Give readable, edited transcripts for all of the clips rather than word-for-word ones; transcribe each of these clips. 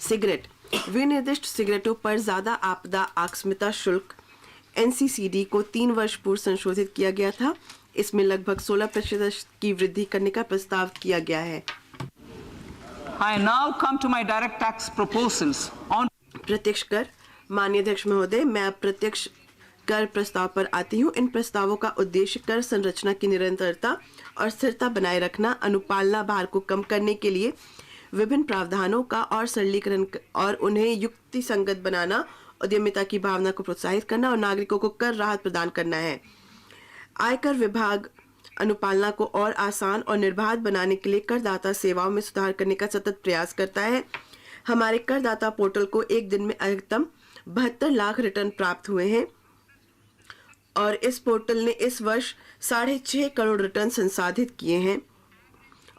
Cigarette, विनिर्दिष्ट सिगरेटों पर ज्यादा आपदा आकस्मिकता शुल्क एनसीसीडी को 3 वर्ष पूर्व संशोधित किया गया था। इसमें लगभग 16% की वृद्धि करने का प्रस्ताव किया गया है। I now come to my direct tax proposals on प्रत्यक्ष कर। माननीय अध्यक्ष महोदय, मैं अब प्रत्यक्ष कर प्रस्ताव पर आती हूँ। इन प्रस्तावों का उद्देश्य कर संरचना की निरंतरता और स्थिरता बनाए रखना, अनुपालना भार को कम करने के लिए विभिन्न प्रावधानों का और सरलीकरण और उन्हें युक्तिसंगत बनाना, उद्यमिता की भावना को प्रोत्साहित करना और नागरिकों को कर राहत प्रदान करना है। आयकर विभाग अनुपालना को और आसान और निर्बाध बनाने के लिए करदाता सेवाओं में सुधार करने का सतत प्रयास करता है। हमारे करदाता पोर्टल को एक दिन में अधिकतम 72 लाख रिटर्न प्राप्त हुए हैं और इस पोर्टल ने इस वर्ष 6.5 करोड़ रिटर्न संसाधित किए हैं।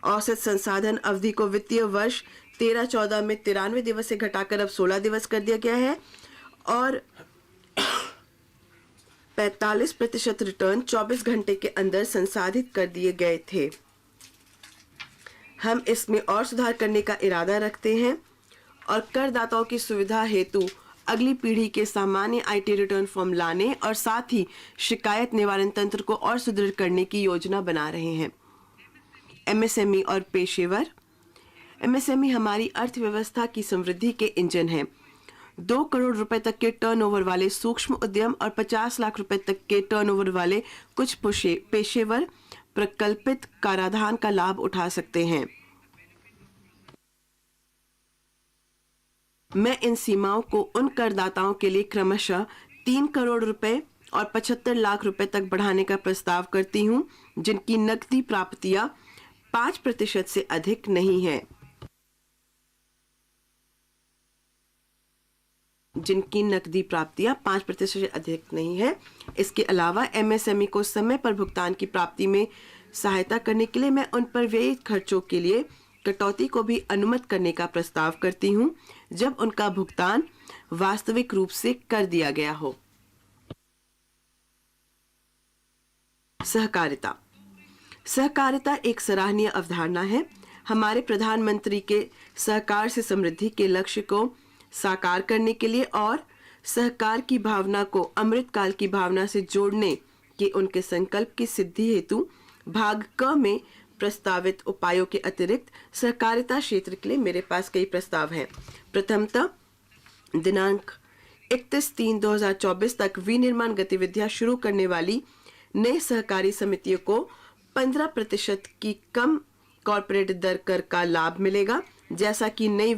औसत संसाधन अवधि को वित्तीय वर्ष 13-14 में 93 दिवस से घटाकर अब 16 दिवस कर दिया गया है और 45% रिटर्न 24 घंटे के अंदर संसाधित कर दिए गए थे। हम इसमें और सुधार करने का इरादा रखते हैं और करदाताओं की सुविधा हेतु अगली पीढ़ी के सामान्य आईटी रिटर्न फॉर्म लाने और साथ ही शिकायत निवारण तंत्र को और सुदृढ़ करने की योजना बना रहे हैं। एमएसएमई और पेशेवर। एमएसएमई हमारी अर्थव्यवस्था की समृद्धि के इंजन हैं। 2 करोड़ रुपए तक के टर्नओवर वाले सूक्ष्म उद्यम और 50 लाख रुपए तक के टर्नओवर वाले कुछ पेशेवर प्रकल्पित कराधान का लाभ उठा सकते हैं। मैं इन सीमाओं को उन करदाताओं के लिए क्रमशः 3 करोड़ रुपए और 75 लाख रुपए तक बढ़ाने का प्रस्ताव करती हूं, जिनकी नकदी प्राप्तियां 5% से अधिक नहीं है। जिनकी नकदी प्राप्तियां 5% से अधिक नहीं है। इसके अलावा एमएसएमई को समय पर भुगतान की प्राप्ति में सहायता करने के लिए मैं उन पर व्यय खर्चों के लिए कटौती को भी अनुमत करने का प्रस्ताव करती हूं, जब उनका भुगतान वास्तविक रूप से कर दिया गया हो। सहकारिता। सहकारिता एक सराहनीय अवधारणा है। हमारे प्रधानमंत्री के सहकार से समृद्धि के लक्ष्य को साकार करने के लिए और सहकार की भावना को अमृतकाल की भावना से जोड़ने के उनके संकल्प की सिद्धि हेतु भाग क में प्रस्तावित उपायों के अतिरिक्त सहकारिता क्षेत्र के लिए मेरे पास कई प्रस्ताव हैं। प्रथमतः दिनांक 31/3/2024 तक विनिर्माण गतिविधियां शुरू करने वाली नई सहकारी समितियों को 15% की कम कॉर्पोरेट दर कर का लाभ मिलेगा, जैसा कि नई